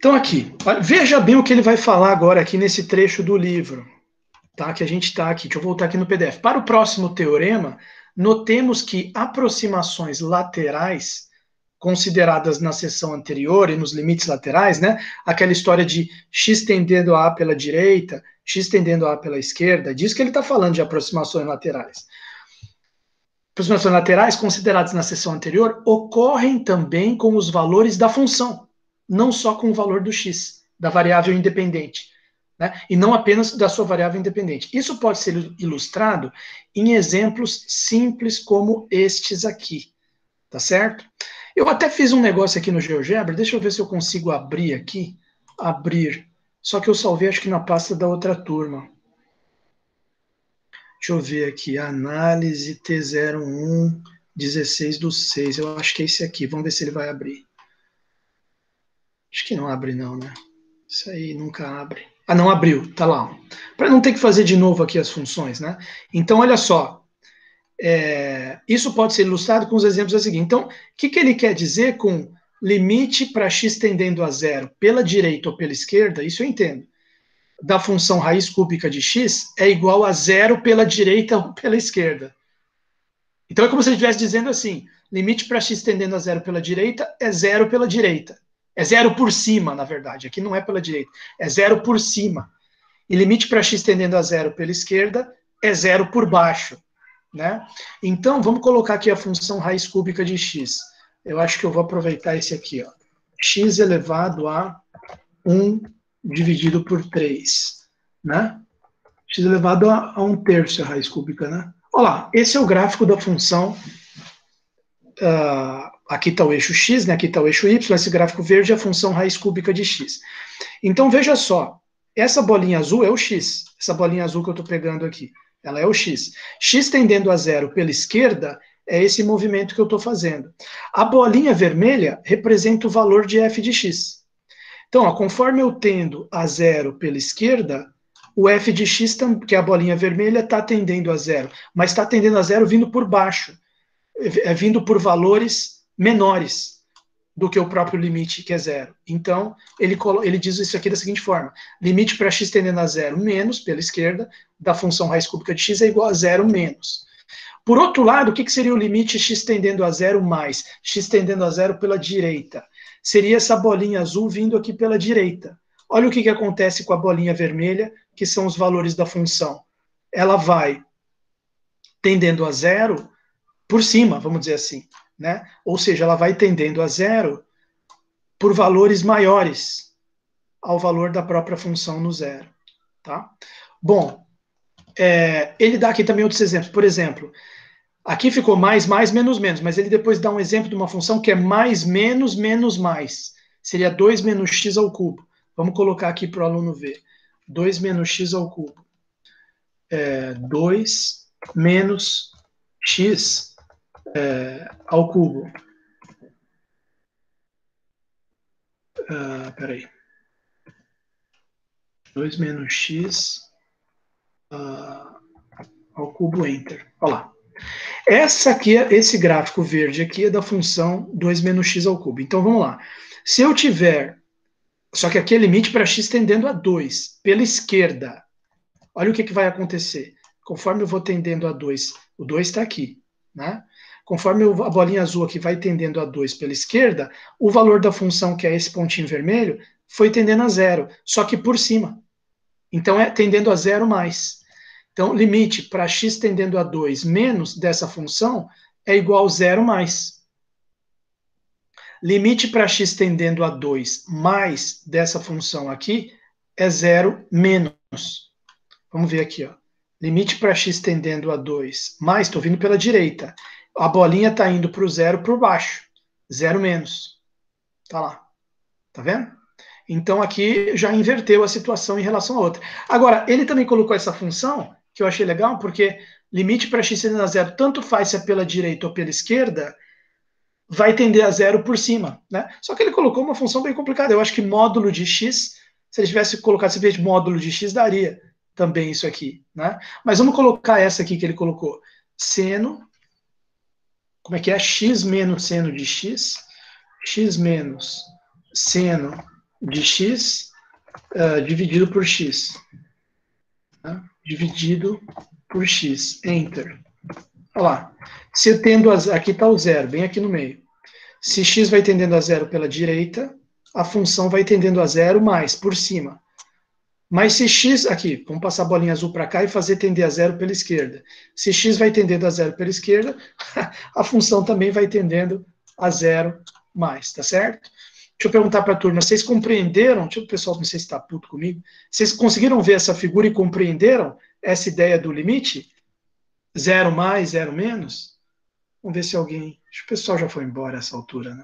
Então aqui, veja bem o que ele vai falar agora aqui nesse trecho do livro, tá? Que a gente está aqui. Deixa eu voltar aqui no PDF. Para o próximo teorema, notemos que aproximações laterais consideradas na seção anterior e nos limites laterais, né? Aquela história de x tendendo a pela direita, x tendendo a pela esquerda, diz que ele está falando de aproximações laterais. Aproximações laterais consideradas na seção anterior ocorrem também com os valores da função, não só com o valor do x, da variável independente, né? E não apenas da sua variável independente. Isso pode ser ilustrado em exemplos simples como estes aqui, tá certo? Eu até fiz um negócio aqui no GeoGebra, deixa eu ver se eu consigo abrir aqui, só que eu salvei acho que na pasta da outra turma. Deixa eu ver aqui, análise T01, 16/6, eu acho que é esse aqui, vamos ver se ele vai abrir. Acho que não abre não, né? Isso aí nunca abre. Ah, não abriu, tá lá. Para não ter que fazer de novo aqui as funções, né? Então, olha só, isso pode ser ilustrado com os exemplos a seguir. Então, o que ele quer dizer com limite para x tendendo a zero pela direita ou pela esquerda? Isso eu entendo. Da função raiz cúbica de x é igual a zero pela direita ou pela esquerda. Então é como se ele estivesse dizendo assim, limite para x tendendo a zero pela direita é zero pela direita. É zero por cima, na verdade. Aqui não é pela direita, é zero por cima. E limite para x tendendo a zero pela esquerda é zero por baixo, né? Então, vamos colocar aqui a função raiz cúbica de x. Eu acho que eu vou aproveitar esse aqui, ó. X elevado a 1 dividido por 3, né? X elevado a 1/3 a raiz cúbica, né? Olha lá, esse é o gráfico da função. Aqui está o eixo x, né? Aqui está o eixo y, esse gráfico verde é a função raiz cúbica de x. Então, veja só, essa bolinha azul é o x, essa bolinha azul que eu estou pegando aqui, ela é o x. X tendendo a zero pela esquerda é esse movimento que eu estou fazendo. A bolinha vermelha representa o valor de f de x. Então, ó, conforme eu tendo a zero pela esquerda, o f de x, que é a bolinha vermelha, está tendendo a zero, mas está tendendo a zero vindo por baixo, vindo por valores menores do que o próprio limite, que é zero. Então, ele diz isso aqui da seguinte forma: limite para x tendendo a zero menos, pela esquerda, da função raiz cúbica de x é igual a zero menos. Por outro lado, o que seria o limite x tendendo a zero mais? X tendendo a zero pela direita. Seria essa bolinha azul vindo aqui pela direita. Olha o que acontece com a bolinha vermelha, que são os valores da função. Ela vai tendendo a zero por cima, vamos dizer assim, né? Ou seja, ela vai tendendo a zero por valores maiores ao valor da própria função no zero, tá? Bom, ele dá aqui também outros exemplos. Por exemplo, aqui ficou mais, menos, menos, mas ele depois dá um exemplo de uma função que é mais, menos, menos, mais. Seria 2 menos x ao cubo. Vamos colocar aqui para o aluno ver. 2 menos x ao cubo. 2 menos x ao cubo. Peraí. 2 menos x ao cubo, enter. Olha lá. Esse gráfico verde aqui é da função 2 menos x ao cubo. Então, vamos lá. Se eu tiver... Só que aqui é limite para x tendendo a 2. Pela esquerda, olha o que vai acontecer. Conforme eu vou tendendo a 2, o 2 está aqui, né? Conforme a bolinha azul aqui vai tendendo a 2 pela esquerda, o valor da função, que é esse pontinho vermelho, foi tendendo a zero, só que por cima. Então, é tendendo a zero mais. Então, limite para x tendendo a 2 menos dessa função é igual a zero mais. Limite para x tendendo a 2 mais dessa função aqui é zero menos. Vamos ver aqui, ó. Limite para x tendendo a 2 mais, estou vindo pela direita. A bolinha está indo para o zero por baixo. Zero menos. Tá lá. Tá vendo? Então aqui já inverteu a situação em relação a outra. Agora, ele também colocou essa função, que eu achei legal, porque limite para x tendendo a zero, tanto faz se é pela direita ou pela esquerda, vai tender a zero por cima, né? Só que ele colocou uma função bem complicada. Eu acho que módulo de x, se ele tivesse colocado esse vez de módulo de x, daria também isso aqui, né? Mas vamos colocar essa aqui que ele colocou. Seno, como é que é? X menos seno de x, x menos seno de x dividido por x. Tá? Dividido por x. Enter. Olha lá. Se eu tendo aqui está o zero, bem aqui no meio. Se x vai tendendo a zero pela direita, a função vai tendendo a zero mais, por cima. Mas se x, aqui, vamos passar a bolinha azul para cá e fazer tender a zero pela esquerda. Se x vai tendendo a zero pela esquerda, a função também vai tendendo a zero mais, tá certo? Deixa eu perguntar para a turma, vocês compreenderam? Deixa eu, pessoal, não sei se está puto comigo. Vocês conseguiram ver essa figura e compreenderam essa ideia do limite? Zero mais, zero menos? Vamos ver se alguém... Acho que o pessoal já foi embora essa altura, né?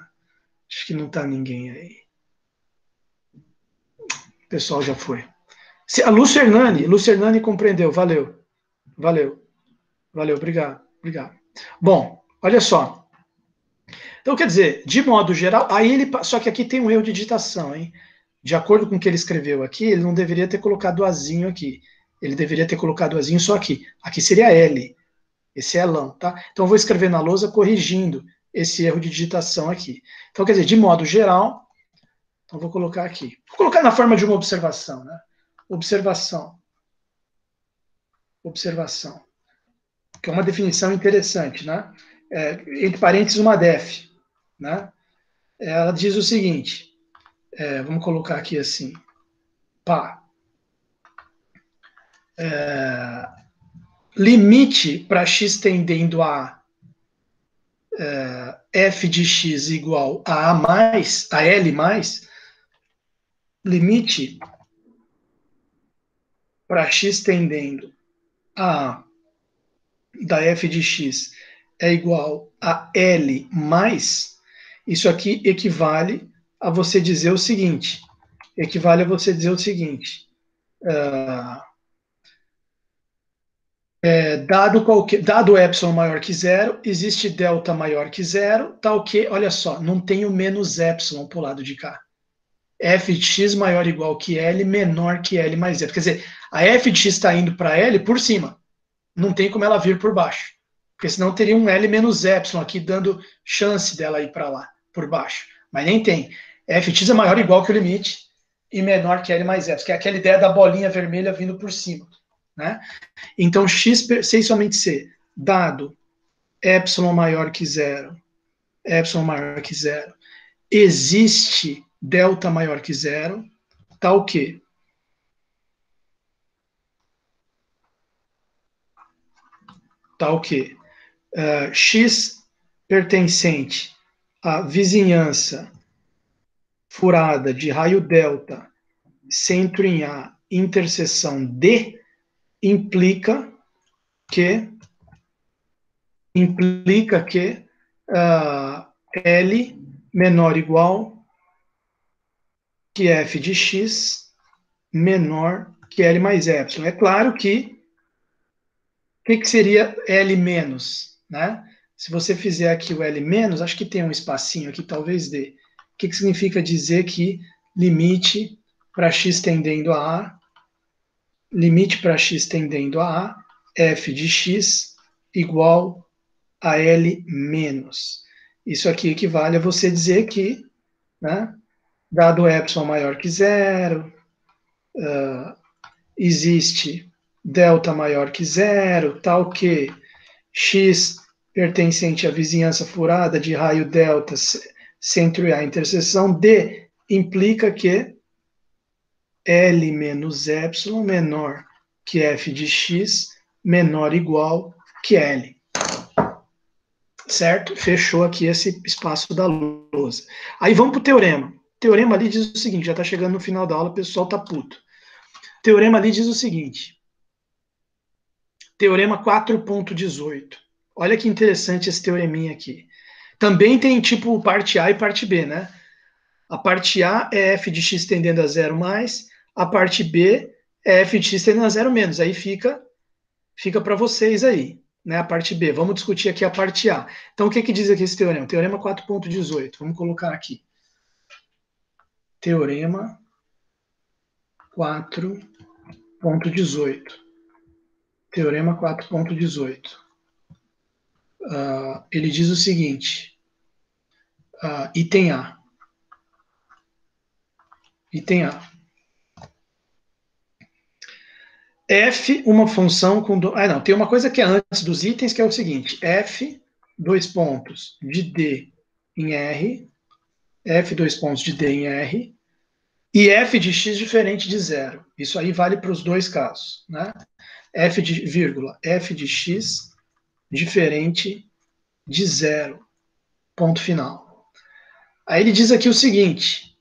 Acho que não está ninguém aí. O pessoal já foi. A Lucernani compreendeu, valeu. Valeu, obrigado, obrigado. Bom, olha só. Então, quer dizer, de modo geral, aí ele. Só que aqui tem um erro de digitação, hein? De acordo com o que ele escreveu aqui, ele não deveria ter colocado o azinho aqui. Ele deveria ter colocado o azinho só aqui. Aqui seria L. Esse é Elão, tá? Então, eu vou escrever na lousa corrigindo esse erro de digitação aqui. Então, quer dizer, de modo geral, então vou colocar aqui. Vou colocar na forma de uma observação, né? Observação. Observação. Que é uma definição interessante, né? Entre parênteses, uma def, né? Ela diz o seguinte, vamos colocar aqui assim, pá, limite para x tendendo a f de x igual a mais, a L mais, limite para x tendendo a da f de x é igual a L mais, isso aqui equivale a você dizer o seguinte, dado epsilon maior que zero, existe delta maior que zero, tal que, olha só, não tem o menos epsilon para o lado de cá. F de x maior ou igual que L, menor que L mais zero. Quer dizer, a f de x está indo para L por cima. Não tem como ela vir por baixo. Porque senão teria um L menos epsilon aqui, dando chance dela ir para lá, por baixo. Mas nem tem. F de x é maior ou igual que o limite e menor que L mais epsilon, que é aquela ideia da bolinha vermelha vindo por cima. Né? Então, x, C e somente C, dado epsilon maior que zero, existe delta maior que zero, tal que x pertencente à vizinhança furada de raio delta, centro em A, interseção D, implica que L menor ou igual que f de x menor que L mais epsilon. É claro que o que seria L menos, né? Se você fizer aqui o L menos, acho que tem um espacinho aqui, talvez dê. O que significa dizer que limite para x tendendo a A, f de x igual a L menos. Isso aqui equivale a você dizer que, né, dado epsilon maior que zero, existe delta maior que zero, tal que x pertencente à vizinhança furada de raio delta, centro e a interseção D, implica que L menos epsilon menor que f de x menor ou igual que L. Certo? Fechou aqui esse espaço da lousa. Aí vamos para o teorema. O teorema ali diz o seguinte, já está chegando no final da aula, o pessoal está puto. O teorema ali diz o seguinte, teorema 4.18. Olha que interessante esse teoreminha aqui. Também tem tipo parte A e parte B, né? A parte A é f de x tendendo a zero mais, a parte B é f de x tendendo a zero menos. Aí fica para vocês aí, né? A parte B. Vamos discutir aqui a parte A. Então, o que diz aqui esse teorema? Teorema 4.18. Vamos colocar aqui. Teorema 4.18. Teorema 4.18. Ele diz o seguinte, item A. Item A. F, uma função com... não, tem uma coisa que é antes dos itens, que é o seguinte. F, dois pontos, de D em R. F, dois pontos de D em R. E F de X diferente de zero. Isso aí vale para os dois casos, né? F de, vírgula, F de X diferente de zero. Ponto final. Aí ele diz aqui o seguinte.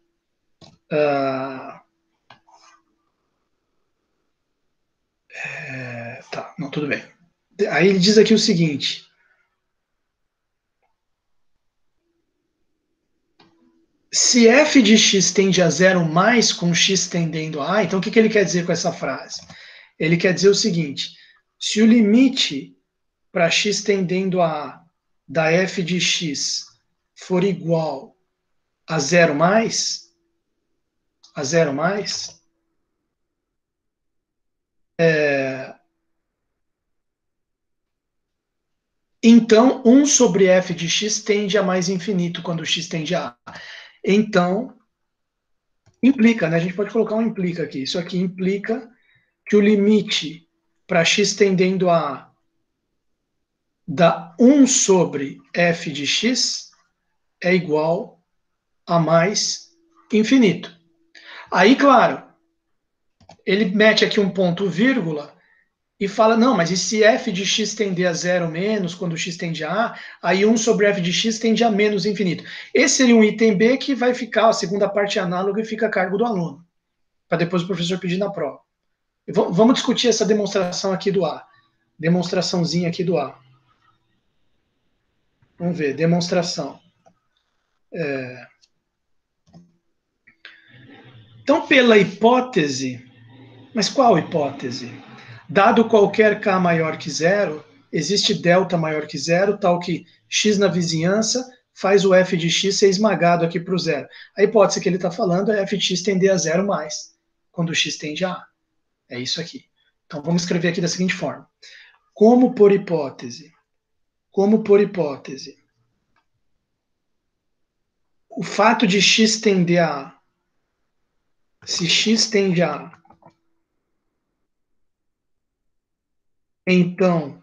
Tá, não, tudo bem. Aí ele diz aqui o seguinte. Se f de x tende a zero mais com x tendendo a a, então o que ele quer dizer com essa frase? Ele quer dizer o seguinte, se o limite para x tendendo a da f de x for igual a zero mais, então 1 sobre f de x tende a mais infinito quando x tende a a. Então, implica, né? A gente pode colocar um implica aqui. Isso aqui implica que o limite para x tendendo a da 1 sobre f de x é igual a mais infinito. Aí, claro, ele mete aqui um ponto vírgula e fala, não, mas e se f de x tender a zero menos, quando x tende a a, aí 1 sobre f de x tende a menos infinito. Esse seria um item B que vai ficar, a segunda parte análoga, e fica a cargo do aluno, para depois o professor pedir na prova. Vamos discutir essa demonstração aqui do A. Demonstraçãozinha aqui do A. Vamos ver, demonstração. Então, pela hipótese, mas qual hipótese? Dado qualquer k maior que zero, existe delta maior que zero, tal que x na vizinhança faz o f de x ser esmagado aqui para o zero. A hipótese que ele está falando é f de x tender a zero mais, quando x tende a a. É isso aqui. Então, vamos escrever aqui da seguinte forma. Como por hipótese, o fato de x tender a a, se x tende a a, então,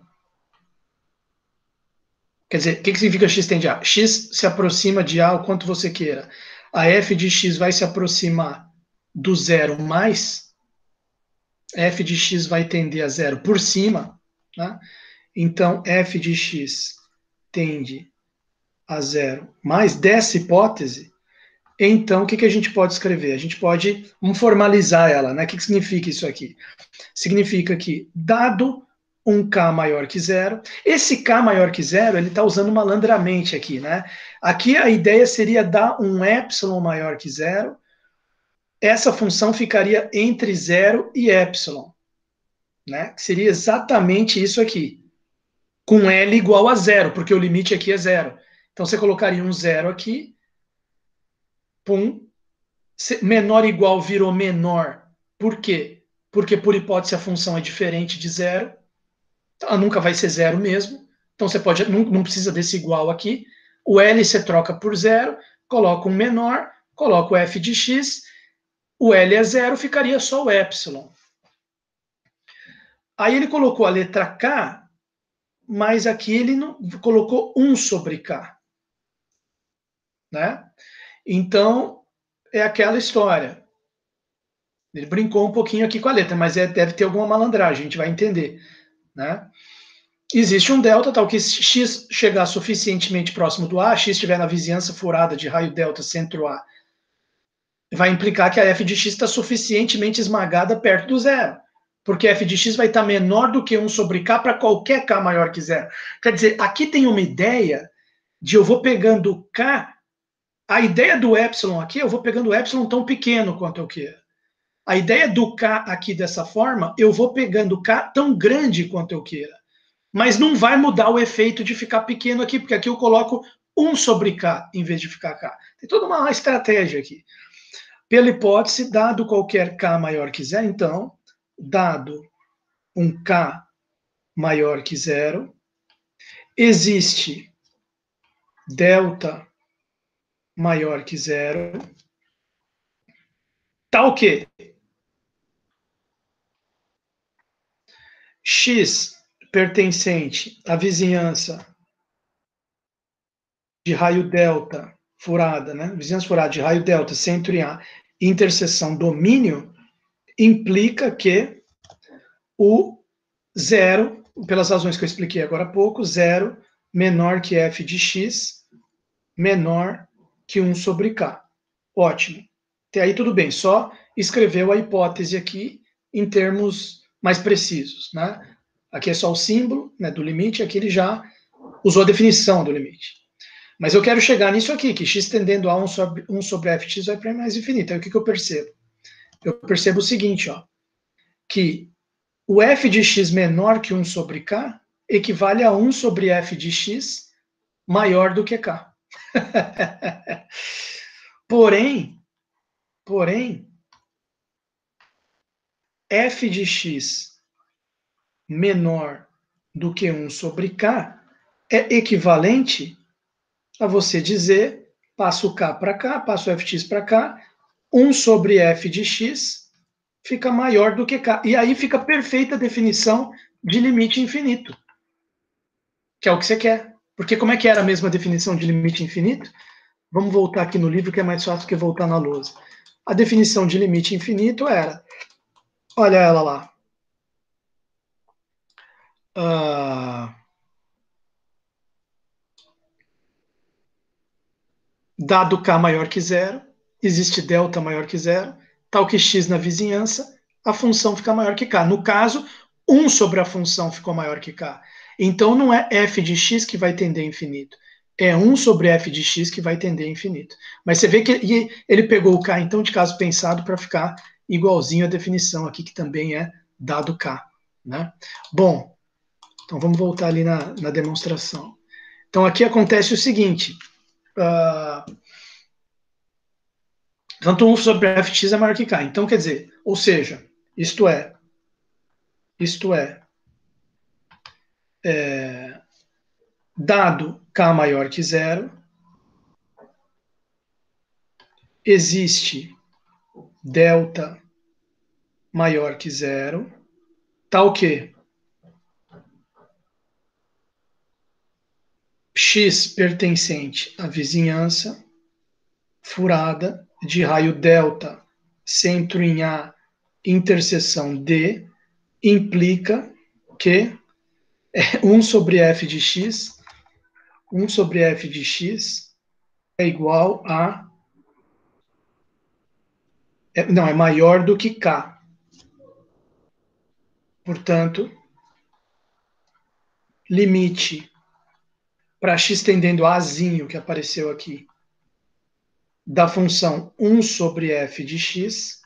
quer dizer, o que significa x tende a a? X se aproxima de a o quanto você queira. A f de x vai se aproximar do zero mais, f de x vai tender a zero por cima, né? Então, f de x tende a zero mais dessa hipótese, então, o que a gente pode escrever? A gente pode, vamos formalizar ela, né? O que significa isso aqui? Significa que, dado um k maior que zero, esse k maior que zero, ele está usando malandramente aqui, né? Aqui a ideia seria dar um epsilon maior que zero, essa função ficaria entre zero e epsilon, né? Que seria exatamente isso aqui, com L igual a zero, porque o limite aqui é zero. Então você colocaria um zero aqui, pum, menor igual virou menor. Por quê? Porque, por hipótese, a função é diferente de zero. Ela nunca vai ser zero mesmo. Então, você pode, não precisa desse igual aqui. O L você troca por zero, coloca um menor, coloca o f de x. O L é zero, ficaria só o epsilon. Aí ele colocou a letra K, mas aqui ele não, colocou 1 sobre K. Né? Então, é aquela história. Ele brincou um pouquinho aqui com a letra, mas deve ter alguma malandragem, a gente vai entender. Né? Existe um delta, tal que x chegar suficientemente próximo do A, x estiver na vizinhança furada de raio delta centro A, vai implicar que a f de x está suficientemente esmagada perto do zero. Porque f de x vai estar menor do que 1 sobre k para qualquer k maior que zero. Quer dizer, aqui tem uma ideia de eu vou pegando k, a ideia do epsilon aqui, eu vou pegando o epsilon tão pequeno quanto eu quero. A ideia do k aqui dessa forma, eu vou pegando k tão grande quanto eu queira. Mas não vai mudar o efeito de ficar pequeno aqui, porque aqui eu coloco 1 sobre k em vez de ficar k. Tem toda uma estratégia aqui. Pela hipótese, dado qualquer k maior que zero, então, dado um k maior que zero, existe delta maior que zero, Tá o quê? X pertencente à vizinhança de raio delta furada, né? Vizinhança furada de raio delta, centro em A, interseção domínio, implica que o zero, pelas razões que eu expliquei agora há pouco, zero menor que f de x, menor que 1 sobre k. Ótimo. Até aí tudo bem, só escreveu a hipótese aqui em termos mais precisos, né? Aqui é só o símbolo, né, do limite, aqui ele já usou a definição do limite. Mas eu quero chegar nisso aqui, que x tendendo a 1 sobre f de x vai para mais infinito. Aí o que eu percebo? Eu percebo o seguinte, ó, que o f de x menor que 1 sobre k equivale a 1 sobre f de x maior do que k. Porém, f de x menor do que 1 sobre k é equivalente a você dizer, passo o k para cá, passo o f de x para cá, 1 sobre f de x fica maior do que k. E aí fica a perfeita definição de limite infinito, que é o que você quer. Porque como é que era a mesma definição de limite infinito? Vamos voltar aqui no livro, que é mais fácil que voltar na lousa. A definição de limite infinito era, olha ela lá, dado k maior que zero, existe delta maior que zero, tal que x na vizinhança, a função fica maior que k. No caso, 1 sobre a função ficou maior que k. Então não é f de x que vai tender a infinito, é 1 sobre f de x que vai tender a infinito. Mas você vê que ele pegou o k, então, de caso pensado, para ficar igualzinho à definição aqui, que também é dado k. Né? Bom, então vamos voltar ali na demonstração. Então aqui acontece o seguinte, tanto 1 sobre f de x é maior que k. Então, quer dizer, ou seja, isto é dado k maior que zero, existe delta maior que zero, tal que x pertencente à vizinhança furada de raio delta, centro em A, interseção D, implica que 1 sobre f de x, 1 sobre f de x é igual a... não, é maior do que k. Portanto, limite para x tendendo a azinho, que apareceu aqui, da função 1 sobre f de x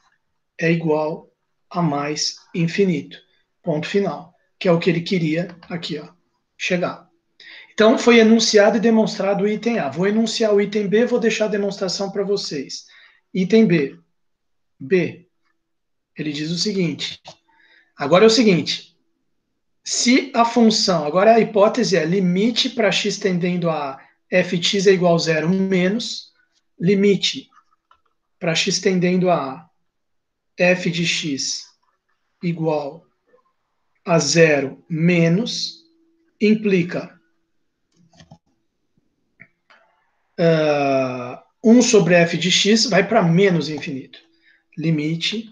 é igual a mais infinito. Ponto final. Que é o que ele queria aqui, ó, chegar. Então, foi enunciado e demonstrado o item A. Vou enunciar o item B, vou deixar a demonstração para vocês. Item B. B. Ele diz o seguinte. Agora é o seguinte. Se a função, agora a hipótese é limite para x tendendo a f de x é igual a zero menos limite para x tendendo a f de x igual a zero menos implica 1 sobre f de x vai para menos infinito. Limite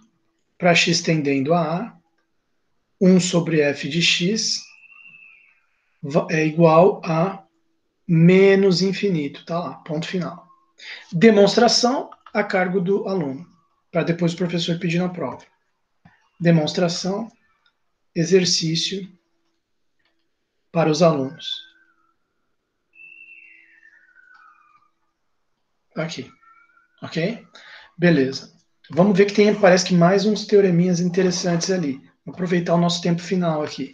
para x tendendo a 1 sobre f de x é igual a menos infinito. Tá lá, ponto final. Demonstração a cargo do aluno, para depois o professor pedir na prova. Demonstração, exercício para os alunos. Aqui, ok? Beleza. Vamos ver que tem, parece que mais uns teoreminhas interessantes ali. Vamos aproveitar o nosso tempo final aqui.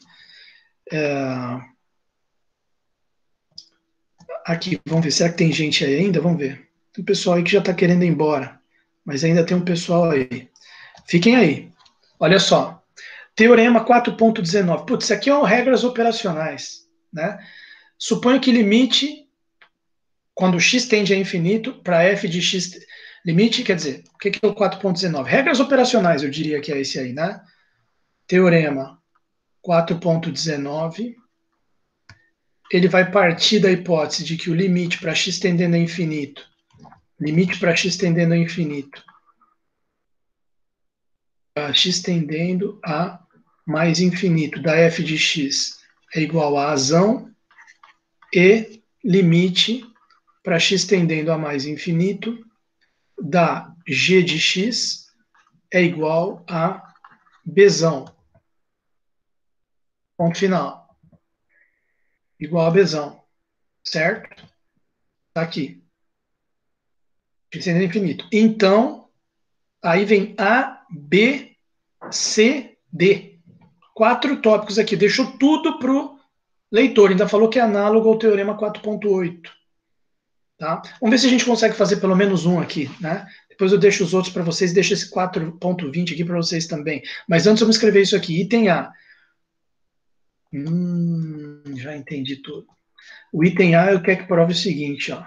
Aqui, vamos ver, será que tem gente aí ainda? Vamos ver. Tem um pessoal aí que já está querendo ir embora, mas ainda tem um pessoal aí. Fiquem aí. Olha só. Teorema 4.19. Putz, isso aqui são regras operacionais, né? Suponha que limite, quando x tende a infinito, para f de x Limite, quer dizer, o que é o 4.19? Regras operacionais, eu diria que é esse aí, né? Teorema 4.19. Ele vai partir da hipótese de que o limite para x tendendo a infinito, limite para x tendendo a infinito, para x tendendo a mais infinito da f de x é igual a razão e limite para x tendendo a mais infinito da g de x é igual a Bzão. Ponto final. Igual a Bzão. Certo? Tá aqui. X tendendo a infinito. Então, aí vem A, B, C, D. 4 tópicos aqui. Deixou tudo para o leitor. Ainda falou que é análogo ao teorema 4.8. Tá? Vamos ver se a gente consegue fazer pelo menos um aqui, né? Depois eu deixo os outros para vocês, deixo esse 4.20 aqui para vocês também. Mas antes eu vou escrever isso aqui. Item A. Já entendi tudo. O item A eu quero que prove o seguinte, ó.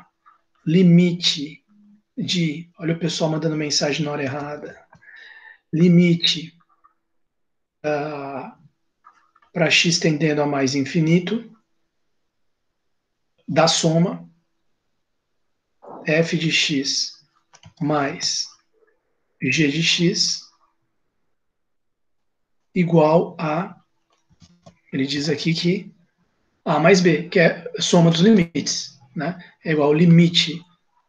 Limite de... Olha o pessoal mandando mensagem na hora errada. Limite para x tendendo a mais infinito da soma f de x mais g de x igual a, ele diz aqui que a mais b, que é a soma dos limites, né? É igual ao limite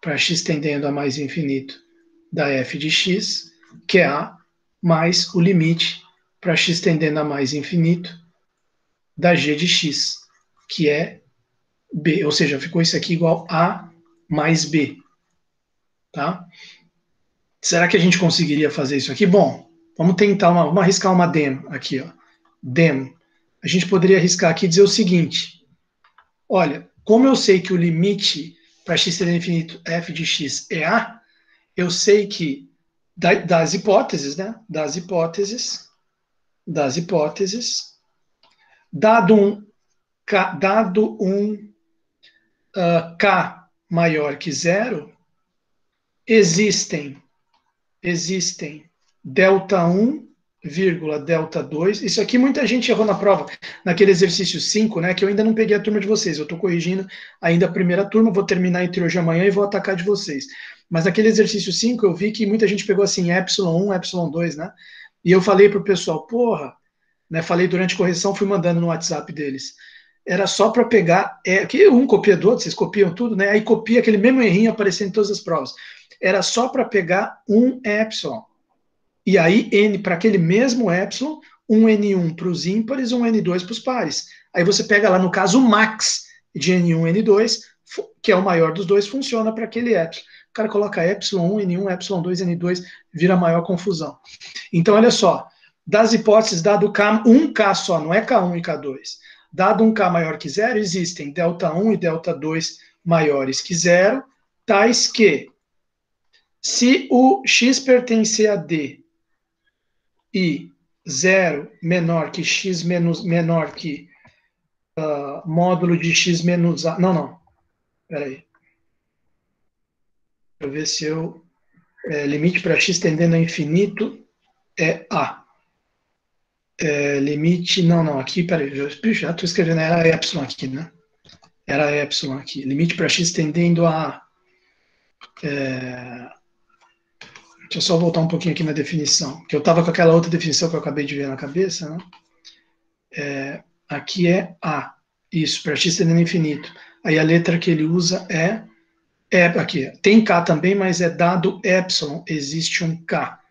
para x tendendo a mais infinito da f de x, que é a, mais o limite para x tendendo a mais infinito da g de x, que é b, ou seja, ficou isso aqui igual a mais b, tá? Será que a gente conseguiria fazer isso aqui? Bom, vamos tentar, vamos arriscar uma demo aqui, ó. Demo. A gente poderia arriscar aqui e dizer o seguinte: olha, como eu sei que o limite para x tendendo a infinito f de x é a, eu sei que das hipóteses, né? Das hipóteses, dado um k maior que zero, existem delta 1, delta 2. Isso aqui muita gente errou na prova, naquele exercício 5, né, que eu ainda não peguei a turma de vocês. Eu estou corrigindo ainda a primeira turma, vou terminar entre hoje e amanhã e vou atacar de vocês. Mas naquele exercício 5 eu vi que muita gente pegou assim, epsilon 1, epsilon 2, né? E eu falei para o pessoal, porra, né, falei durante a correção, fui mandando no WhatsApp deles. Era só para pegar, que um copia do outro, vocês copiam tudo, né? Aí copia aquele mesmo errinho aparecendo em todas as provas. Era só para pegar um epsilon. E aí, N para aquele mesmo epsilon, um N1 para os ímpares, um N2 para os pares. Aí você pega lá, no caso, o max de N1, N2, que é o maior dos dois, funciona para aquele epsilon. O cara coloca epsilon 1, N1, epsilon 2, N2, vira maior confusão. Então, olha só, das hipóteses, dado K, um K só, não é K1 e K2, dado um K maior que zero, existem delta 1 e delta 2 maiores que zero, tais que, se o x pertencer a D e 0 menor que x menor que módulo de x menos a... Não, peraí. Deixa eu ver se eu... limite para x tendendo a infinito é a. Limite... Não, aqui, peraí. Já estou escrevendo, era epsilon aqui, né? Era epsilon aqui. Limite para x tendendo a... Deixa eu só voltar um pouquinho aqui na definição, que eu estava com aquela outra definição que eu acabei de ver na cabeça, né? Aqui é A. Isso, para x tendendo a infinito. Aí a letra que ele usa aqui. Tem K também, mas é dado epsilon, existe um K.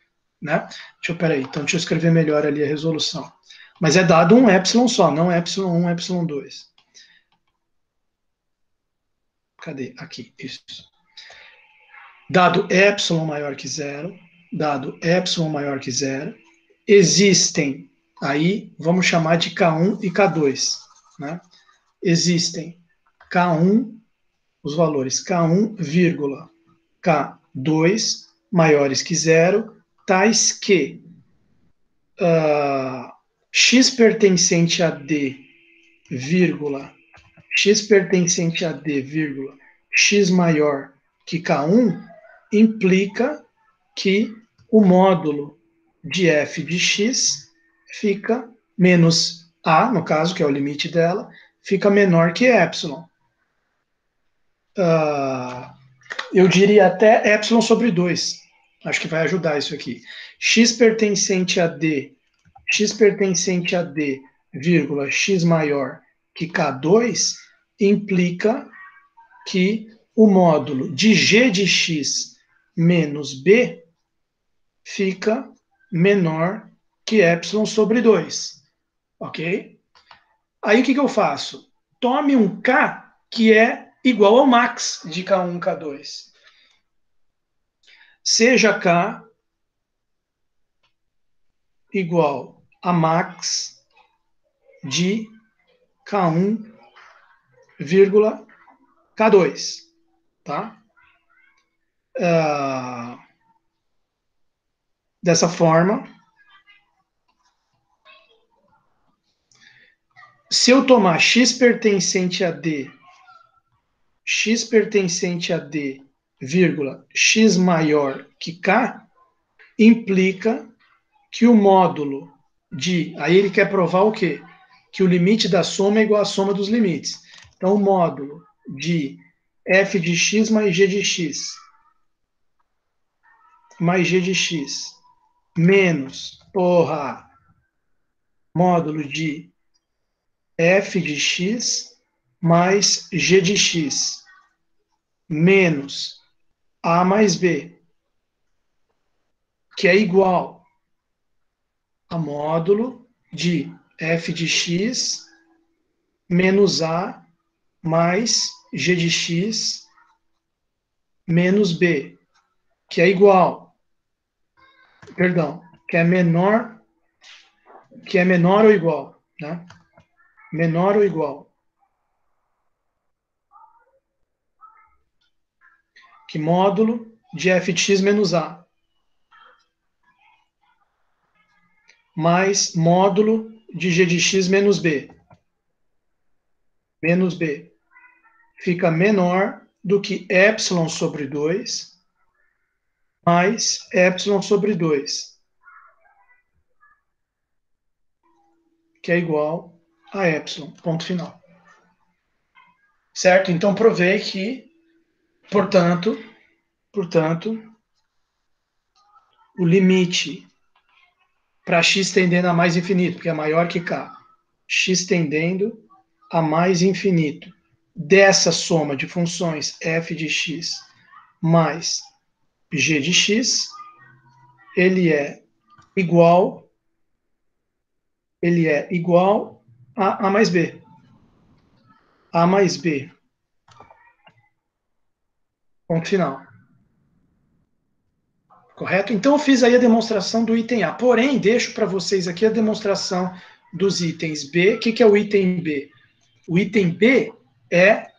Né? Então deixa eu escrever melhor ali a resolução. Mas é dado um epsilon só, não epsilon 1, epsilon 2. Cadê? Aqui, isso. Dado epsilon maior que zero, existem, aí vamos chamar de K1 e K2, né? Existem K1, os valores K1, K2 maiores que zero, tais que x pertencente a D, x pertencente a D, x maior que K1, implica que o módulo de f de x fica menos a, no caso, que é o limite dela, fica menor que epsilon. Eu diria até epsilon sobre 2. Acho que vai ajudar isso aqui. X pertencente a D, vírgula, x maior que K2, implica que o módulo de g de x menos b fica menor que epsilon sobre 2. Ok? Aí o que eu faço? Tome um K que é igual ao max de K1, K2. Seja K igual a max de K1, vírgula, K2. Tá? Dessa forma, se eu tomar x pertencente a D, vírgula, x maior que K, implica que o módulo de... Aí ele quer provar o quê? Que o limite da soma é igual à soma dos limites. Então, o módulo de f de x mais g de x, menos, módulo de f de x mais g de x, menos a mais b, que é igual a módulo de f de x menos a mais g de x menos b, que é igual, que é menor ou igual, né? Menor ou igual. Que módulo de f de x menos a mais módulo de g de x menos b, fica menor do que epsilon sobre 2 mais epsilon sobre 2, que é igual a epsilon, ponto final. Certo? Então, provei que, portanto, o limite para x tendendo a mais infinito, que é maior que k, x tendendo a mais infinito, dessa soma de funções f de x mais g de x, ele é igual a mais b. A mais b. Ponto final. Correto? Então, eu fiz aí a demonstração do item A. Porém, deixo para vocês aqui a demonstração dos itens B. O que é o item B? O item B é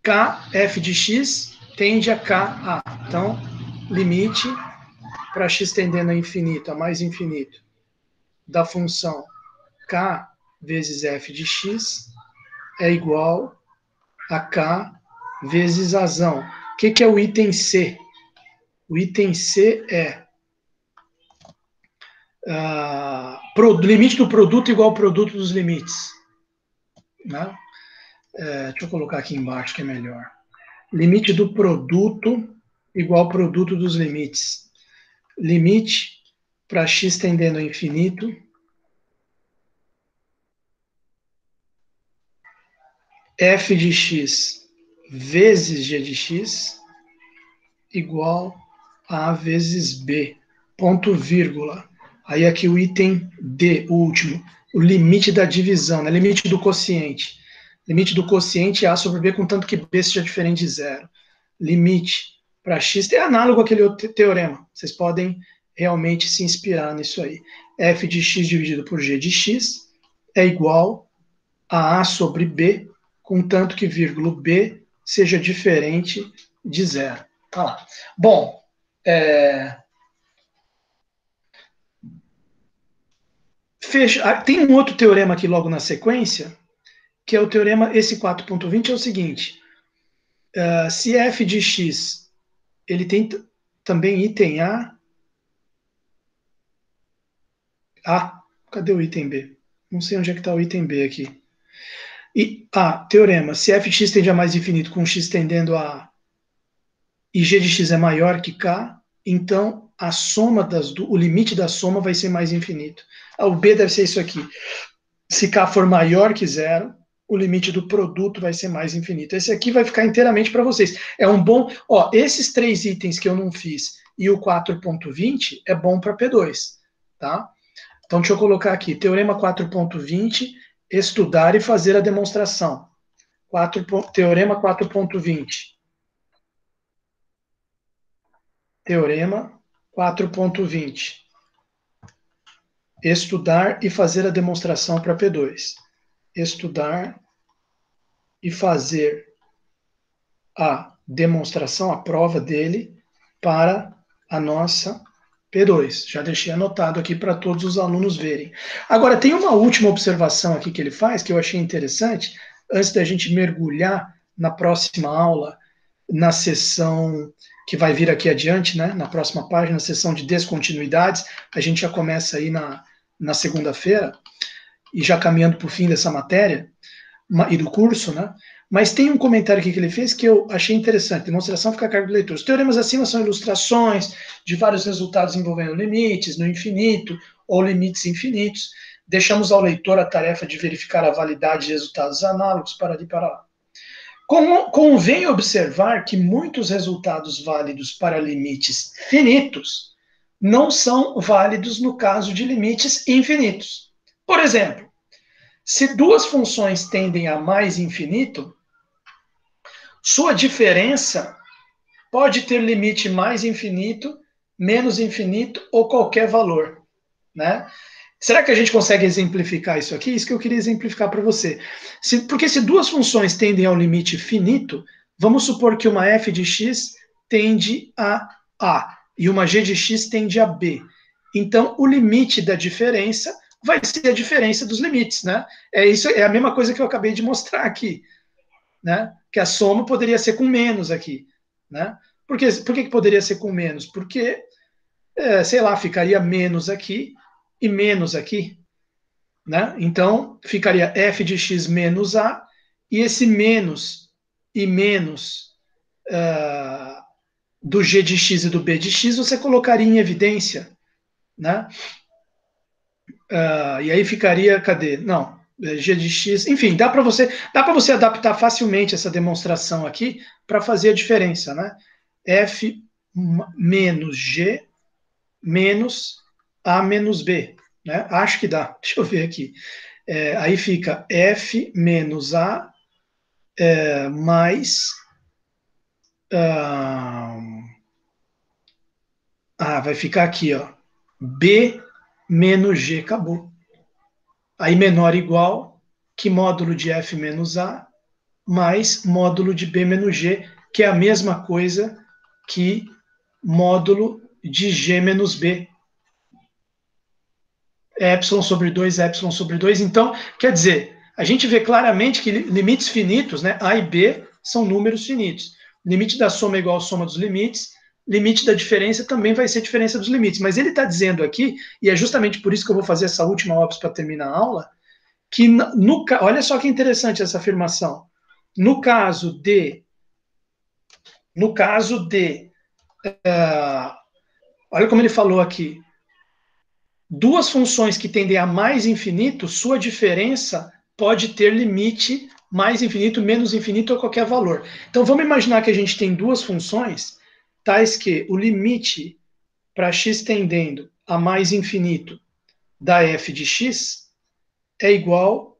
k f de x tende a k a. Então, limite para x tendendo a infinito, a mais infinito, da função k vezes f de x é igual a k vezes azão. O que é o item C? O item C é limite do produto igual ao produto dos limites. Né? Deixa eu colocar aqui embaixo que é melhor. Limite do produto igual ao produto dos limites. Limite para x tendendo a infinito f de x vezes g de x igual a vezes b, ponto vírgula. Aí aqui o item D, o último, o limite da divisão, né? Limite do quociente. Limite do quociente A sobre B, contanto que B seja diferente de zero. Limite para x, é análogo àquele outro teorema. Vocês podem realmente se inspirar nisso aí. F de x dividido por G de x é igual a A sobre B, contanto que vírgula B seja diferente de zero. Bom, tem um outro teorema aqui logo na sequência, que é o teorema, esse 4.20 é o seguinte, se f de x, ele tem também item A. Cadê o item B? Não sei onde é que está o item B aqui. Teorema. Se f de x tende a mais infinito com x tendendo a A e g de x é maior que k, então a soma o limite da soma vai ser mais infinito. O B deve ser isso aqui. Se k for maior que zero, o limite do produto vai ser mais infinito. Esse aqui vai ficar inteiramente para vocês. É um bom... esses 3 itens que eu não fiz e o 4.20 é bom para P2, tá? Então, deixa eu colocar aqui. Teorema 4.20, estudar e fazer a demonstração. Teorema 4.20. Teorema 4.20. Estudar e fazer a demonstração para P2. Estudar e fazer a demonstração, a prova dele, para a nossa P2. Já deixei anotado aqui para todos os alunos verem. Agora, tem uma última observação aqui que ele faz, que eu achei interessante, antes da gente mergulhar na próxima aula, na sessão que vai vir aqui adiante, né, na próxima página, na sessão de descontinuidades. A gente já começa aí na segunda-feira, e já caminhando para o fim dessa matéria, e do curso, né? Mas tem um comentário aqui que ele fez que eu achei interessante. Demonstração fica a cargo do leitor. Os teoremas acima são ilustrações de vários resultados envolvendo limites no infinito ou limites infinitos. Deixamos ao leitor a tarefa de verificar a validade de resultados análogos para ali para lá. Convém observar que muitos resultados válidos para limites finitos não são válidos no caso de limites infinitos. Por exemplo, se duas funções tendem a mais infinito, sua diferença pode ter limite mais infinito, menos infinito ou qualquer valor, né? Será que a gente consegue exemplificar isso aqui? Isso que eu queria exemplificar para você. Porque se duas funções tendem ao limite finito, vamos supor que uma f de x tende a A e uma g de x tende a B. Então, o limite da diferença vai ser a diferença dos limites, né? É a mesma coisa que eu acabei de mostrar aqui, né? Que a soma poderia ser com menos aqui, né? Por que poderia ser com menos? Porque, sei lá, ficaria menos aqui e menos aqui, né? Então, ficaria f de x menos a, e esse menos e menos do g de x e do b de x você colocaria em evidência, né? E aí ficaria, cadê? Não, g de x, enfim, dá para você adaptar facilmente essa demonstração aqui para fazer a diferença, né? F menos g menos a menos b, né? Acho que dá, deixa eu ver aqui. Aí fica f menos a mais... vai ficar aqui, ó, b menos g, acabou. Aí menor igual, que módulo de f menos a, mais módulo de b menos g, que é a mesma coisa que módulo de g menos b. Epsilon sobre 2, epsilon sobre 2. Então, quer dizer, a gente vê claramente que limites finitos, né, a e b, são números finitos. Limite da soma é igual à soma dos limites, limite da diferença também vai ser diferença dos limites. Mas ele está dizendo aqui, e é justamente por isso que eu vou fazer essa última ópera para terminar a aula, que, olha só que interessante essa afirmação. No caso de olha como ele falou aqui, duas funções que tendem a mais infinito, sua diferença pode ter limite mais infinito, menos infinito ou qualquer valor. Então vamos imaginar que a gente tem duas funções, tais que o limite para x tendendo a mais infinito da f de x é igual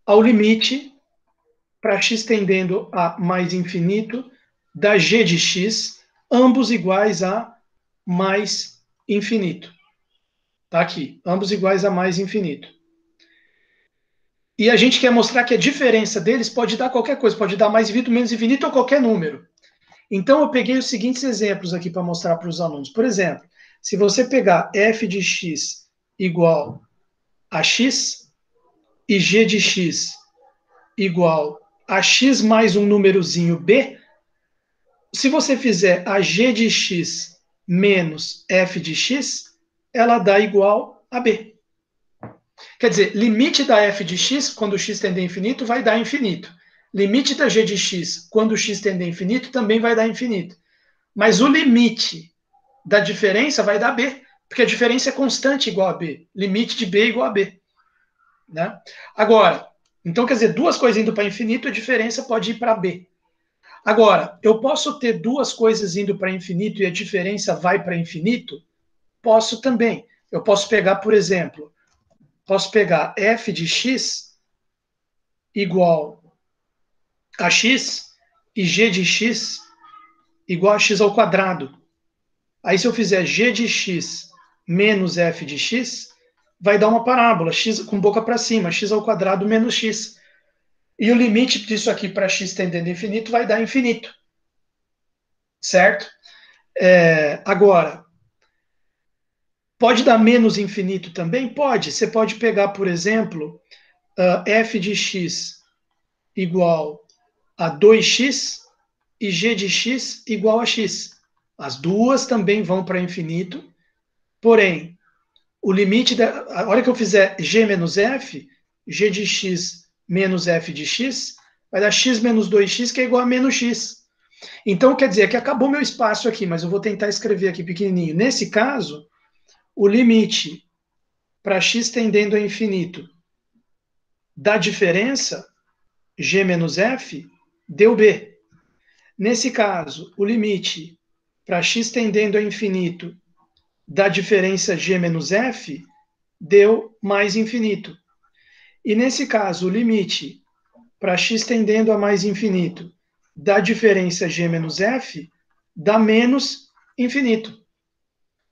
ao limite para x tendendo a mais infinito da g de x, ambos iguais a mais infinito. Está aqui, ambos iguais a mais infinito. E a gente quer mostrar que a diferença deles pode dar qualquer coisa, pode dar mais infinito, menos infinito ou qualquer número. Então eu peguei os seguintes exemplos aqui para mostrar para os alunos. Por exemplo, se você pegar f de x igual a x e g de x igual a x mais um númerozinho b, se você fizer a g de x menos f de x, ela dá igual a b. Quer dizer, limite da f de x, quando o x tende a infinito, vai dar infinito. Limite da g de x, quando o x tende a infinito, também vai dar infinito. Mas o limite da diferença vai dar b, porque a diferença é constante igual a b. Limite de b igual a b. Né? Agora, então quer dizer, duas coisas indo para infinito, a diferença pode ir para b. Agora, eu posso ter duas coisas indo para infinito e a diferença vai para infinito? Posso também. Eu posso pegar, por exemplo, posso pegar f de x igual a x e g de x igual a x ao quadrado. Aí se eu fizer g de x menos f de x, vai dar uma parábola, x com boca para cima, x ao quadrado menos x. E o limite disso aqui para x tendendo a infinito vai dar infinito. Certo? Agora, pode dar menos infinito também? Pode. Você pode pegar, por exemplo, f de x igual a 2x e g de x igual a x. As duas também vão para infinito, porém, o limite, a hora que eu fizer g menos f, g de x menos f de x, vai dar x menos 2x, que é igual a menos x. Então, quer dizer que acabou meu espaço aqui, mas eu vou tentar escrever aqui pequenininho. Nesse caso, o limite para x tendendo a infinito da diferença, g menos f, deu b. Nesse caso, o limite para x tendendo a infinito da diferença g menos f, deu mais infinito. E nesse caso, o limite para x tendendo a mais infinito da diferença g menos f, dá menos infinito.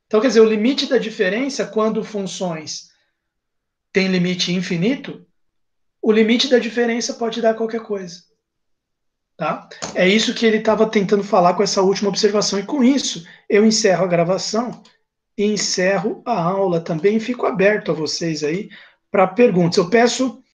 Então, quer dizer, o limite da diferença, quando funções têm limite infinito, o limite da diferença pode dar qualquer coisa. Tá? É isso que ele estava tentando falar com essa última observação. E com isso, eu encerro a gravação e encerro a aula também. Fico aberto a vocês aí para perguntas. Eu peço